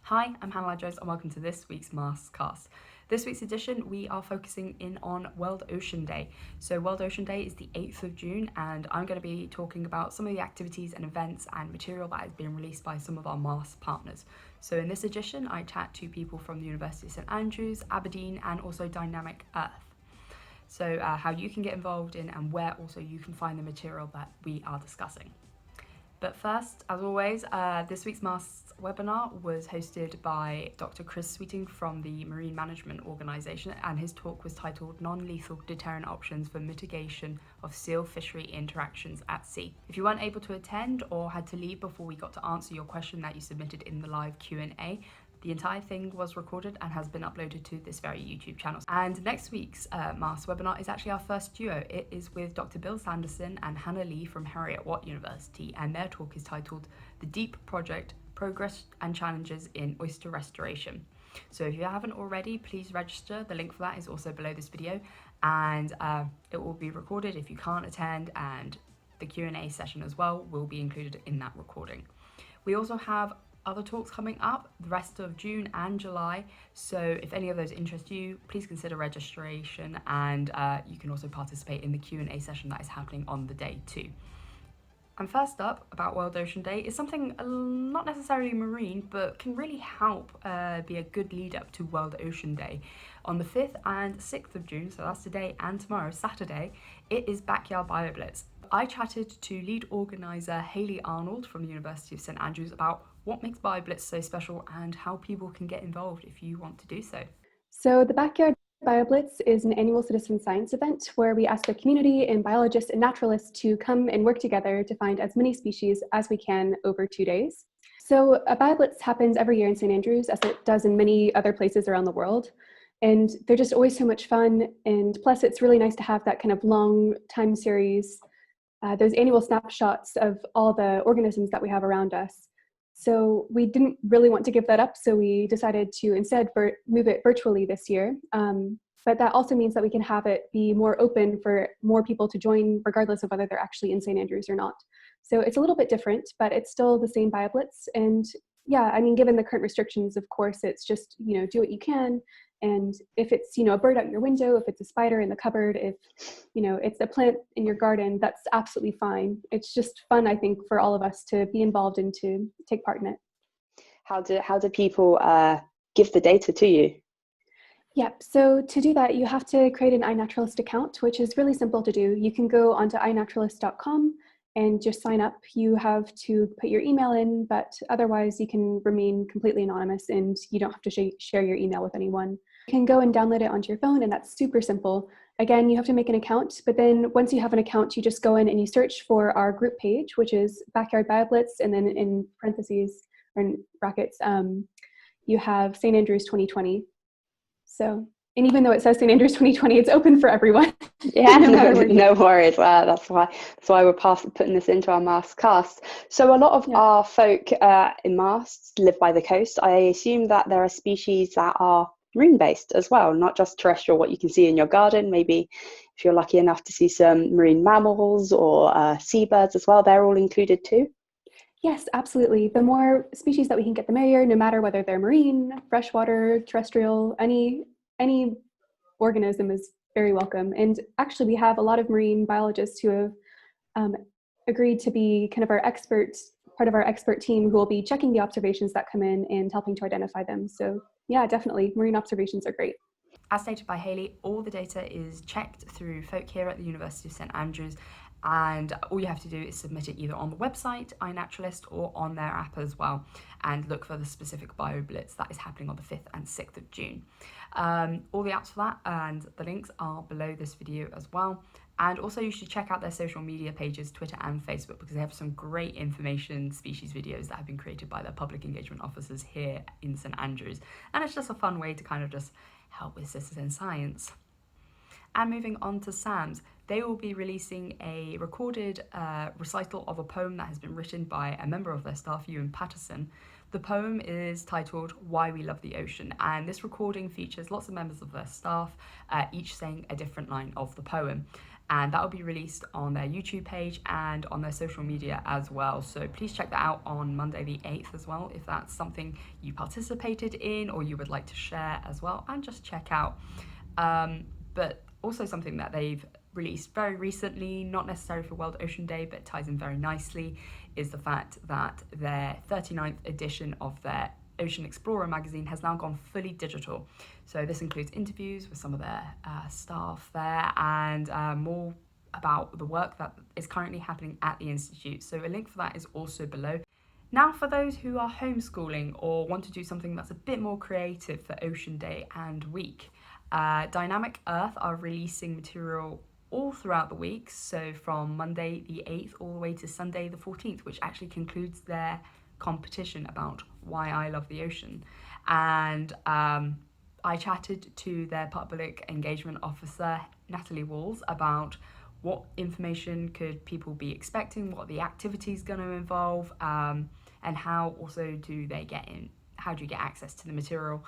Hi, I'm Hannah Jones and welcome to this week's Mastercast. This week's edition, we are focusing in on World Ocean Day. So World Ocean Day is the 8th of June and I'm going to be talking about some of the activities and events and material that has been released by some of our MAST partners. So in this edition, I chat to people from the University of St Andrews, Aberdeen and also Dynamic Earth. So how you can get involved in and where also you can find the material that we are discussing. But first, as always, this week's MAST webinar was hosted by Dr. Chris Sweeting from the Marine Management Organisation, and his talk was titled Non-Lethal Deterrent Options for Mitigation of Seal Fishery Interactions at Sea. If you weren't able to attend or had to leave before we got to answer your question that you submitted in the live Q&A, the entire thing was recorded and has been uploaded to this very YouTube channel. And next week's MAST webinar is actually our first duo. It is with Dr. Bill Sanderson and Hannah Lee from Heriot-Watt University, and their talk is titled The Deep Project, Progress and Challenges in Oyster Restoration. So if you haven't already, please register. The link for that is also below this video, and it will be recorded if you can't attend, and the Q&A session as well will be included in that recording. We also have other talks coming up the rest of June and July, so if any of those interest you, please consider registration, and you can also participate in the Q&A session that is happening on the day too. And first up, about World Ocean Day, is something not necessarily marine, but can really help be a good lead up to World Ocean Day. On the 5th and 6th of June, so that's today and tomorrow, Saturday, it is Backyard BioBlitz. I chatted to lead organiser Hayley Arnold from the University of St Andrews about what makes BioBlitz so special and how people can get involved if you want to do so. So the Backyard BioBlitz is an annual citizen science event where we ask the community and biologists and naturalists to come and work together to find as many species as we can over 2 days. So a BioBlitz happens every year in St Andrews, as it does in many other places around the world. And they're just always so much fun. And plus, it's really nice to have that kind of long time series, those annual snapshots of all the organisms that we have around us. So we didn't really want to give that up, so we decided to instead move it virtually this year. But that also means that we can have it be more open for more people to join, regardless of whether they're actually in St. Andrews or not. So it's a little bit different, but it's still the same BioBlitz. And yeah, I mean, given the current restrictions, of course, it's just, do what you can. And if it's, a bird out your window, if it's a spider in the cupboard, if, it's a plant in your garden, that's absolutely fine. It's just fun, I think, for all of us to be involved and to take part in it. How do people give the data to you? Yep, so to do that, you have to create an iNaturalist account, which is really simple to do. You can go onto iNaturalist.com and just sign up. You have to put your email in, but otherwise you can remain completely anonymous and you don't have to share your email with anyone. You can go and download it onto your phone, and that's super simple. Again, you have to make an account, but then once you have an account, you just go in and you search for our group page, which is Backyard BioBlitz, and then in parentheses or in brackets, you have St. Andrews 2020. So, and even though it says St. Andrews 2020, it's open for everyone. Yeah, no worries. That's why we're putting this into our MAST cast. So a lot of our folk in MAST live by the coast. I assume that there are species that are marine-based as well, not just terrestrial, what you can see in your garden. Maybe if you're lucky enough to see some marine mammals or seabirds as well, they're all included too. Yes, absolutely. The more species that we can get, the merrier, no matter whether they're marine, freshwater, terrestrial, any organism is very welcome. And actually, we have a lot of marine biologists who have agreed to be kind of part of our expert team who will be checking the observations that come in and helping to identify them. So yeah, definitely, marine observations are great. As stated by Hayley, all the data is checked through folk here at the University of St Andrews, and all you have to do is submit it either on the website, iNaturalist, or on their app as well, and look for the specific BioBlitz that is happening on the 5th and 6th of June. All the apps for that and the links are below this video as well. And also you should check out their social media pages, Twitter and Facebook, because they have some great information species videos that have been created by their public engagement officers here in St Andrews. And it's just a fun way to kind of just help with citizen science. And moving on to SAMS, they will be releasing a recorded recital of a poem that has been written by a member of their staff, Ewan Patterson. The poem is titled Why We Love the Ocean, and this recording features lots of members of their staff, each saying a different line of the poem. and that will be released on their YouTube page and on their social media as well. So please check that out on Monday the 8th as well, if that's something you participated in or you would like to share as well, and just check out. But also something that they've released very recently, not necessarily for World Ocean Day, but ties in very nicely, is the fact that their 39th edition of their Ocean Explorer magazine has now gone fully digital. So this includes interviews with some of their staff there, and more about the work that is currently happening at the Institute. So a link for that is also below. Now, for those who are homeschooling or want to do something that's a bit more creative for Ocean Day and week, Dynamic Earth are releasing material all throughout the week. So from Monday the 8th all the way to Sunday the 14th, which actually concludes their competition about why I love the ocean. And I chatted to their public engagement officer, Natalie Walls, about what information could people be expecting, what the activity is going to involve, and how also do they get in, how do you get access to the material.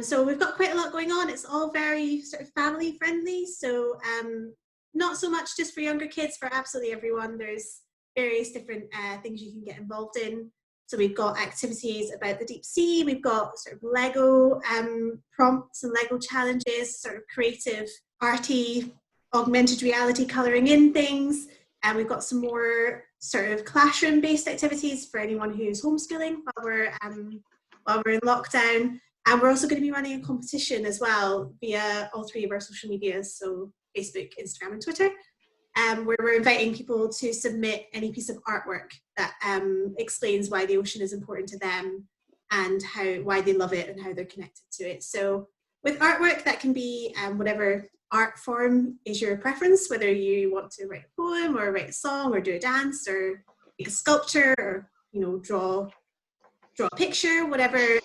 So we've got quite a lot going on. It's all very sort of family friendly. So not so much just for younger kids, for absolutely everyone. There's various different things you can get involved in. So we've got activities about the deep sea. We've got sort of Lego prompts and Lego challenges, sort of creative, arty, augmented reality colouring in things. And we've got some more sort of classroom-based activities for anyone who's homeschooling while we're in lockdown. And we're also going to be running a competition as well via all three of our social medias, so Facebook, Instagram and Twitter, where we're inviting people to submit any piece of artwork that explains why the ocean is important to them and why they love it and how they're connected to it. So with artwork, that can be whatever art form is your preference, whether you want to write a poem or write a song or do a dance or make a sculpture or, you know, draw a picture, whatever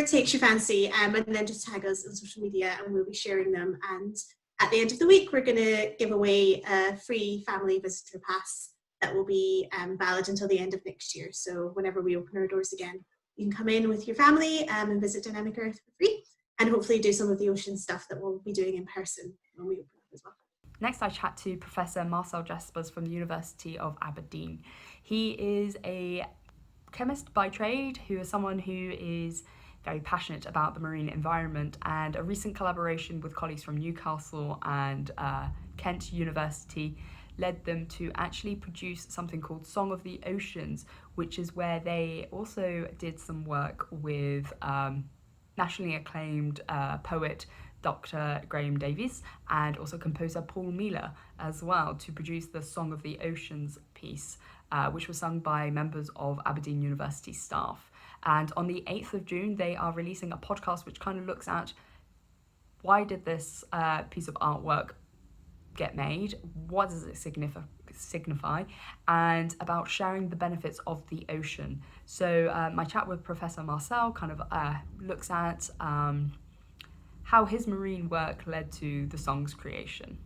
takes your fancy, and then just tag us on social media and we'll be sharing them. And at the end of the week, we're going to give away a free family visitor pass that will be valid until the end of next year. So whenever we open our doors again, you can come in with your family and visit Dynamic Earth for free, and hopefully do some of the ocean stuff that we'll be doing in person when we open up as well. Next, I chat to Professor Marcel Jaspers from the University of Aberdeen. He is a chemist by trade, who is someone who is very passionate about the marine environment, and a recent collaboration with colleagues from Newcastle and Kent University led them to actually produce something called Song of the Oceans, which is where they also did some work with nationally acclaimed poet Dr. Graham Davies and also composer Paul Mealer as well, to produce the Song of the Oceans piece, which was sung by members of Aberdeen University staff. And on the 8th of June, they are releasing a podcast which kind of looks at why did this piece of artwork get made, what does it signify, and about sharing the benefits of the ocean. So my chat with Professor Marcel kind of looks at how his marine work led to the song's creation.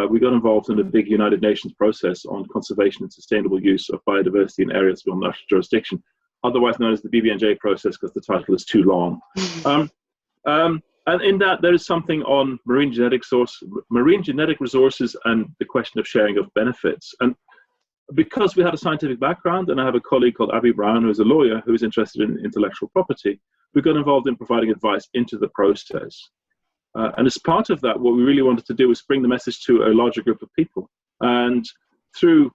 We got involved in a big United Nations process on conservation and sustainable use of biodiversity in areas beyond national jurisdiction, otherwise known as the BBNJ process, because the title is too long. And in that, there is something on marine genetic resources and the question of sharing of benefits. And because we had a scientific background, and I have a colleague called Abby Brown, who is a lawyer who is interested in intellectual property, we got involved in providing advice into the process. And as part of that, what we really wanted to do was bring the message to a larger group of people. And through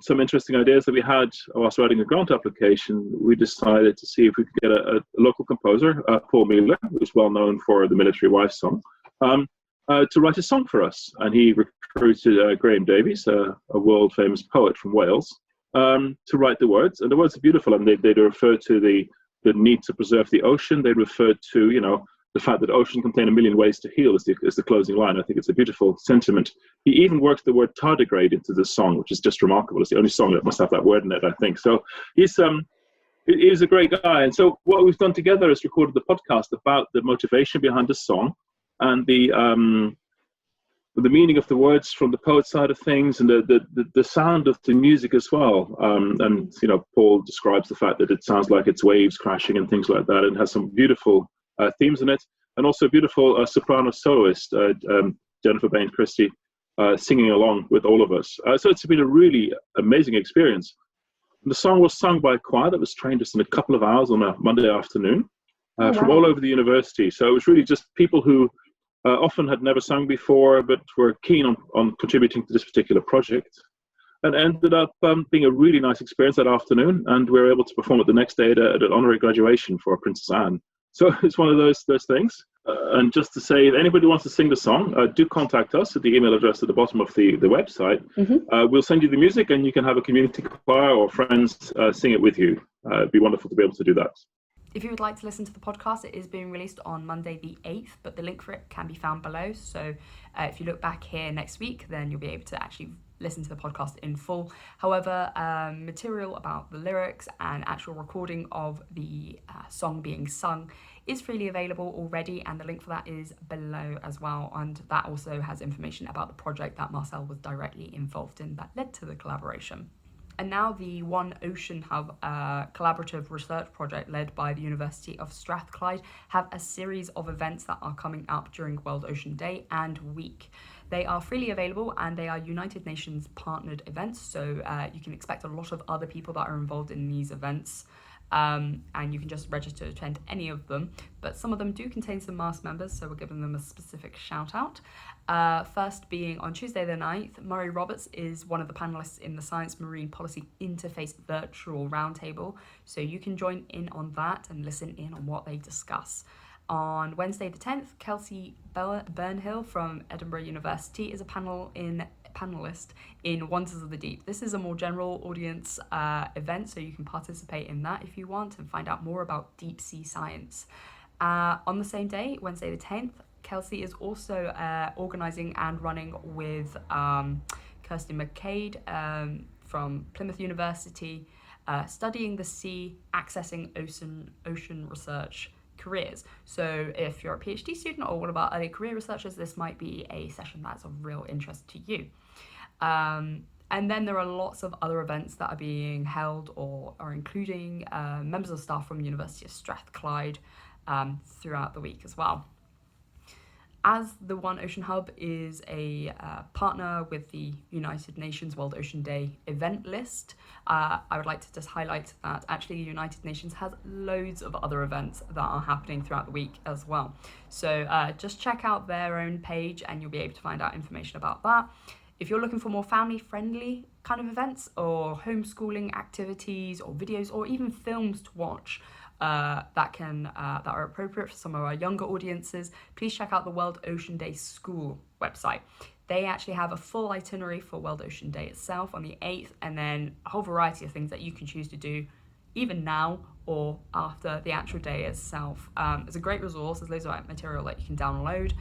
some interesting ideas that we had whilst writing a grant application, we decided to see if we could get a local composer, Paul Mealer, who's well known for the Military Wife song, to write a song for us. And he recruited Graham Davies, a world famous poet from Wales, to write the words. And the words are beautiful, and they refer to the need to preserve the ocean. They refer to, you know, the fact that ocean contain a million ways to heal is the closing line. I think it's a beautiful sentiment. He even worked the word tardigrade into this song, which is just remarkable. It's the only song that must have that word in it, I think. So he's a great guy. And so what we've done together is recorded the podcast about the motivation behind the song and the meaning of the words from the poet side of things, and the sound of the music as well. And you know, Paul describes the fact that it sounds like it's waves crashing and things like that, and has some beautiful themes in it, and also beautiful soprano soloist, Jennifer Bain Christie, singing along with all of us. So it's been a really amazing experience. The song was sung by a choir that was trained just in a couple of hours on a Monday afternoon from all over the university. So it was really just people who often had never sung before, but were keen on contributing to this particular project. And ended up being a really nice experience that afternoon. And we were able to perform it the next day at an honorary graduation for Princess Anne. So it's one of those things. And just to say, if anybody wants to sing the song, do contact us at the email address at the bottom of the website. We'll send you the music and you can have a community choir or friends sing it with you. It'd be wonderful to be able to do that. If you would like to listen to the podcast, it is being released on Monday the 8th, but the link for it can be found below. So if you look back here next week, then you'll be able to actually listen to the podcast in full. However, material about the lyrics and actual recording of the song being sung is freely available already, and the link for that is below as well. And that also has information about the project that Marcel was directly involved in that led to the collaboration. And now the One Ocean Hub collaborative research project led by the University of Strathclyde have a series of events that are coming up during World Ocean Day and week. They are freely available and they are United Nations partnered events, so you can expect a lot of other people that are involved in these events. And you can just register to attend any of them, but some of them do contain some MAST members, so we're giving them a specific shout out. First being on Tuesday the 9th, Murray Roberts is one of the panelists in the Science Marine Policy Interface Virtual Roundtable, so you can join in on that and listen in on what they discuss. On Wednesday the 10th, Kelsey Burnhill from Edinburgh University is a panelist in Wonders of the Deep. This is a more general audience event, so you can participate in that if you want and find out more about deep sea science. On the same day, Wednesday the 10th, Kelsey is also organising and running with Kirsty McCabe from Plymouth University, Studying the Sea, Accessing Ocean Research Careers. So if you're a PhD student or one of our early career researchers, this might be a session that's of real interest to you. And then there are lots of other events that are being held or are including members of staff from the University of Strathclyde throughout the week as well. As the One Ocean Hub is a partner with the United Nations World Ocean Day event list, I would like to just highlight that actually the United Nations has loads of other events that are happening throughout the week as well. So just check out their own page and you'll be able to find out information about that. If you're looking for more family-friendly kind of events or homeschooling activities or videos or even films to watch, that are appropriate for some of our younger audiences, please check out the World Ocean Day School website. They actually have a full itinerary for World Ocean Day itself on the 8th, and then a whole variety of things that you can choose to do even now or after the actual day itself. It's a great resource. There's loads of material that you can download.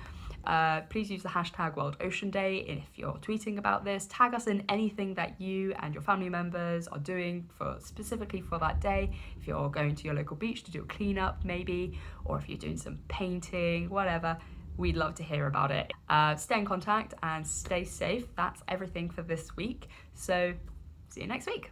Please use the hashtag World Ocean Day if you're tweeting about this. Tag us in anything that you and your family members are doing specifically for that day. If you're going to your local beach to do a cleanup maybe, or if you're doing some painting, whatever, we'd love to hear about it. Stay in contact and stay safe. That's everything for this week. So see you next week.